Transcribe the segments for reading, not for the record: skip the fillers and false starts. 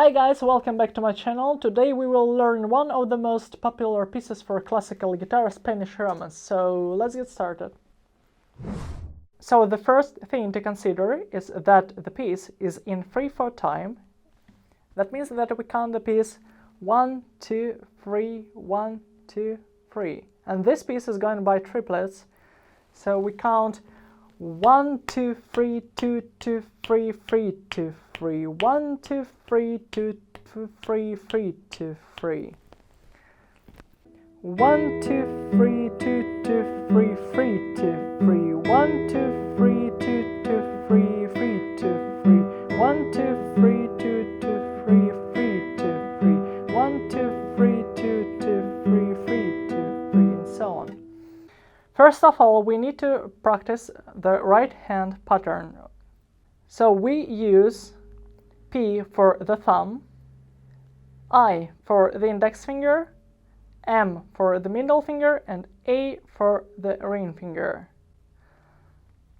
Hi guys, welcome back to my channel. Today we will learn one of the most popular pieces for classical guitar, Spanish Romance. So let's get started. So the first thing to consider is that the piece is in 3/4 time. That means that we count the piece 1, 2, 3, 1, 2, 3. And this piece is going by triplets. So we count 1, 2, 3, 2, 2, 3, 3, 2, 3, 1, 2, 3, 2, 2, 3, 3, 2, 3. 1, 2, 3, 2, 2, 3, 3, 2, 3. 1, 2, 3, 2, 2, 3, 3, 2, 3. 1, 2, 3, 2, 2, 3, 3, 2, 3. 1, 2, 3, 2, 2, 3, 3, 2, 3, and so on. First of all, we need to practice the right hand pattern. So we use P for the thumb, I for the index finger, M for the middle finger, and A for the ring finger.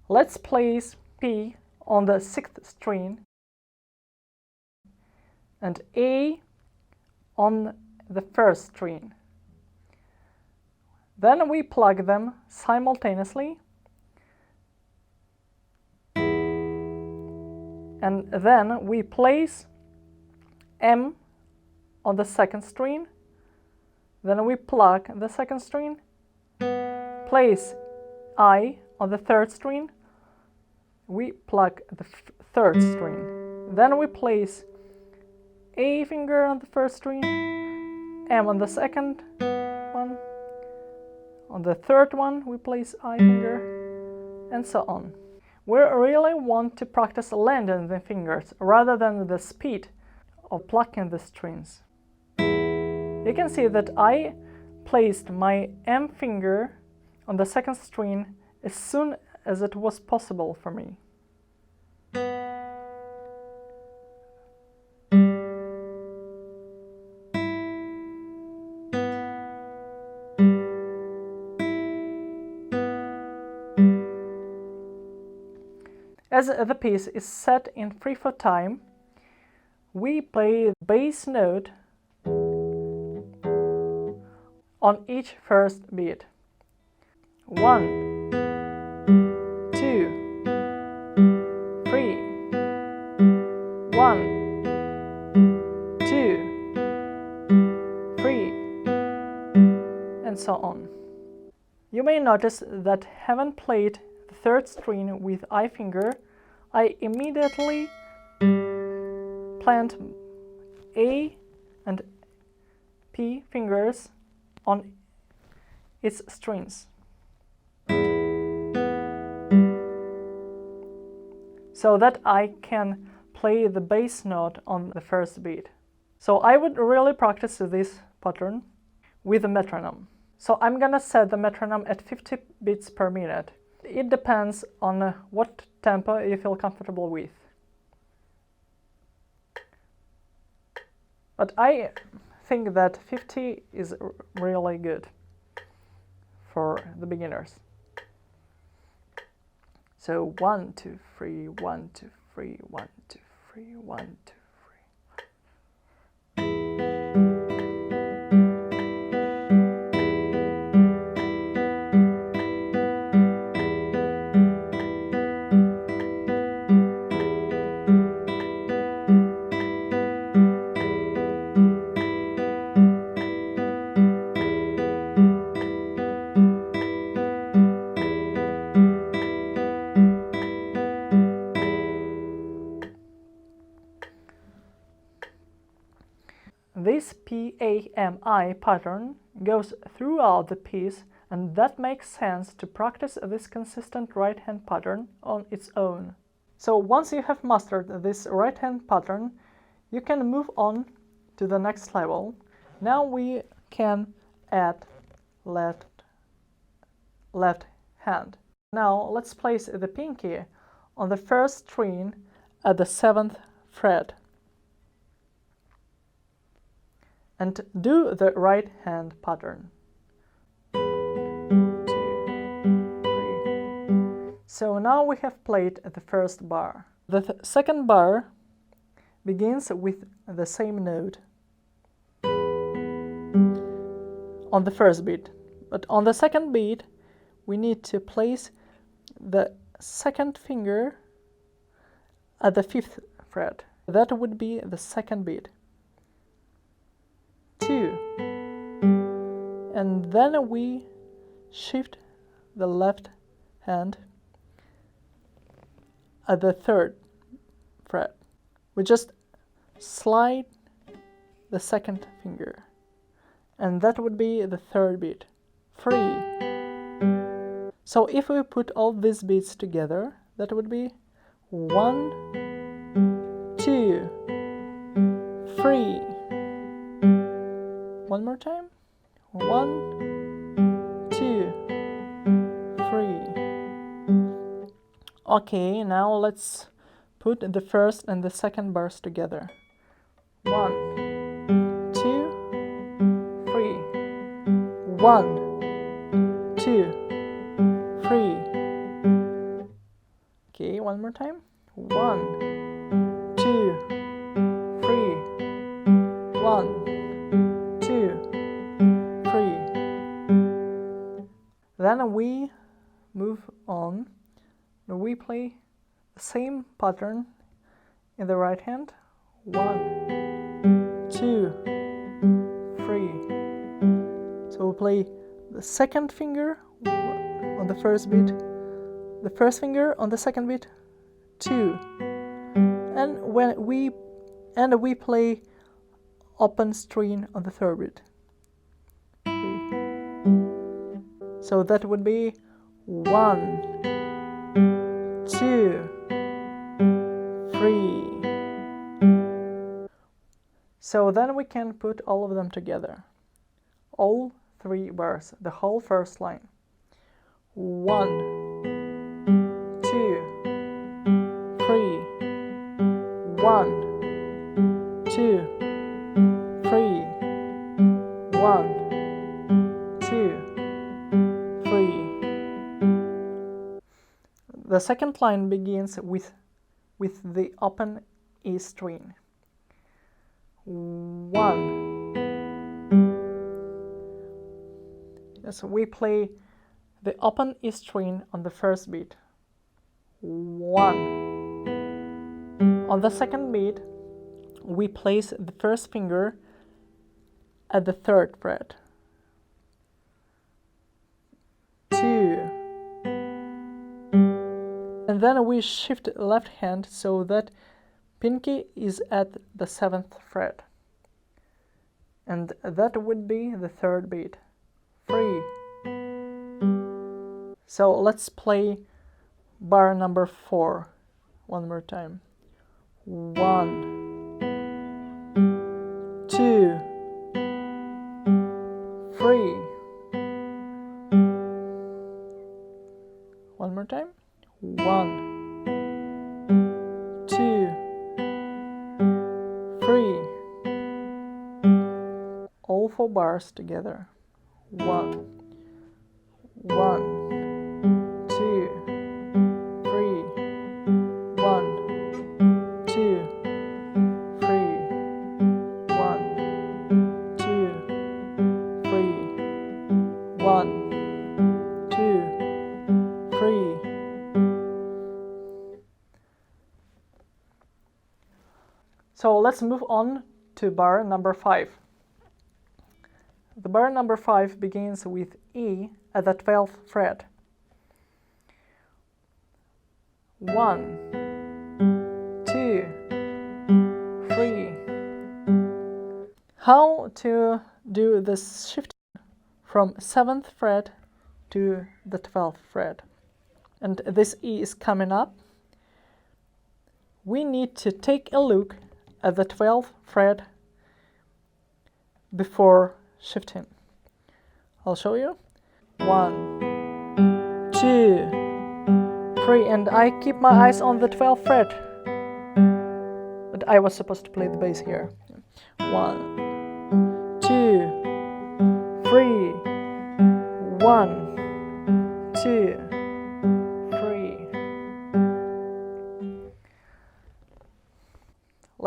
Let's place P on the 6th string and A on the 1st string. Then we plug them simultaneously, and then we place M on the 2nd string, then we plug the 2nd string, place I on the 3rd string, we plug the 3rd string, then we place A finger on the 1st string, M on the 2nd one, on the 3rd one we place I finger, and so on. We really want to practice landing the fingers rather than the speed of plucking the strings. You can see that I placed my M finger on the 2nd string as soon as it was possible for me. As the piece is set in 3/4 time, we play the bass note on each first beat. 1, 2, 3, 1, 2, 3, and so on. You may notice that having played the 3rd string with I finger, I immediately plant A and P fingers on its strings, so that I can play the bass note on the 1st beat. So I would really practice this pattern with a metronome. So I'm gonna set the metronome at 50 beats per minute. It depends on what tempo you feel comfortable with. But I think that 50 is really good for the beginners. So 1, 2, 3, 1, 2, 3, 1, 2, 3, 1, 2, 3. This PAMI pattern goes throughout the piece, and that makes sense to practice this consistent right-hand pattern on its own. So once you have mastered this right-hand pattern, you can move on to the next level. Now we can add left hand. Now let's place the pinky on the 1st string at the 7th fret. And do the right hand pattern. 2, 3. So now we have played the first bar. The second bar begins with the same note on the first beat. But on the second beat, we need to place the second finger at the 5th fret. That would be the second beat. 2. And then we shift the left hand at the 3rd fret. We just slide the second finger, and that would be the 3rd beat. 3. So if we put all these beats together, that would be 1, 2, 3. One more time. 1, 2, 3. Okay, now let's put the first and the second bars together. 1, 2, 3. 1, 2, 3. Okay, one more time. 1, 2, 3. 1, 2, 3. Then we move on. We play the same pattern in the right hand. 1, 2, 3. So we play the second finger on the first beat, the first finger on the second beat, 2, and we play open string on the third beat. 3. So that would be 1, 2, 3. So then we can put all of them together. All 3 bars, the whole first line. 1, 2, 3. 1, 2, 3. 1, 2, 3. The second line begins with the open E string. 1. Yes, we play the open E string on the first beat. 1. On the second beat, we place the first finger at the 3rd fret. 2. And then we shift left hand so that pinky is at the 7th fret. And that would be the 3rd beat. 3. So let's play bar number 4 one more time. 1, 2, 3. One more time. 1, 2, 3. All 4 bars together. 1, 1, 2, 3. 1, 2, 3. 1, 2, 3. 1, 2, 3. So let's move on to bar number 5. The bar number 5 begins with E at the 12th fret. 1, 2, 3. How to do this shift from 7th fret to the 12th fret? And this E is coming up. We need to take a look at the 12th fret before shifting. I'll show you. 1, 2, 3, and I keep my eyes on the 12th fret. But I was supposed to play the bass here. 1, 2, 3. 1, 2, 3.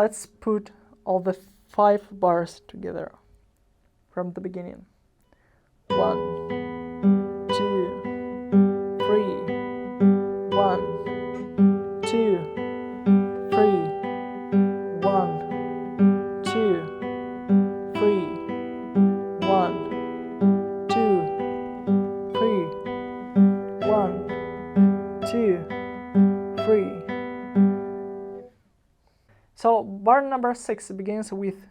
let's put all the 5 bars together from the beginning. 1, 2, 3, 1, 2, 3, 1, 2, 3, 1, 2, 3, 1, 2, 3. So bar number 6 begins with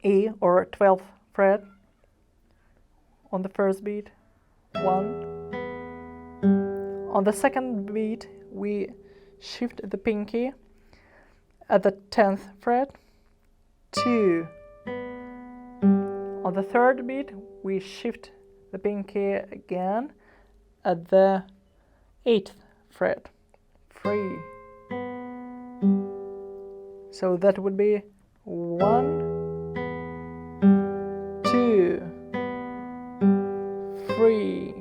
E, or 12th fret on the first beat, 1. On the second beat we shift the pinky at the 10th fret, 2. On the third beat we shift the pinky again at the 8th fret, 3. So that would be 1, 2, 3.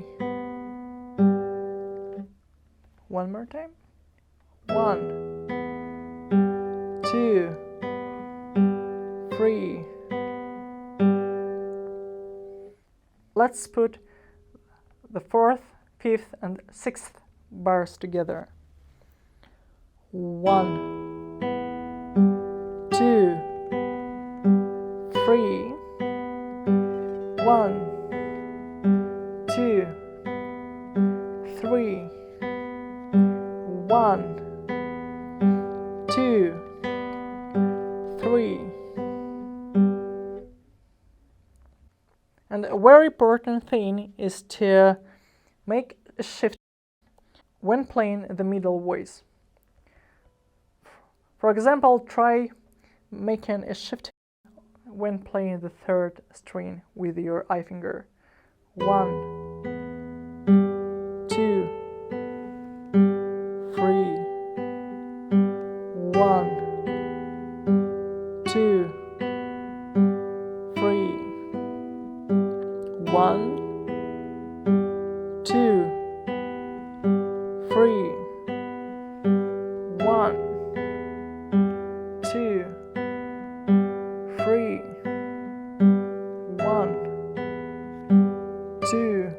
One more time. 1, 2, 3. Let's put the 4th, 5th, and 6th bars together. 1, 2, 3, 1, 2, 3, 1, 2, 3. And a very important thing is to make a shift when playing the middle voice. For example, try making a shift when playing the 3rd string with your eye finger. 1, 2, 3, 1, 2, 3, 1, 2, 3, 1, 2, 3, 1, 2,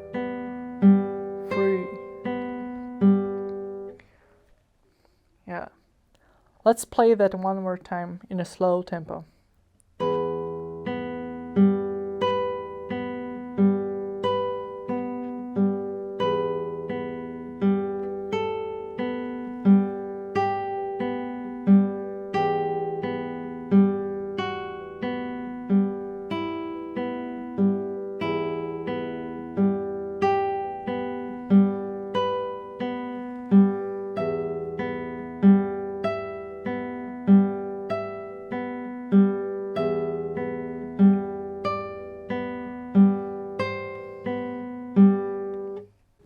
3. Yeah. Let's play that one more time in a slow tempo.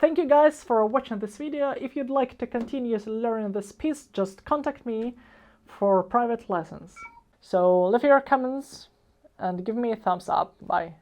Thank you guys for watching this video. If you'd like to continue learning this piece, just contact me for private lessons. So leave your comments and give me a thumbs up. Bye.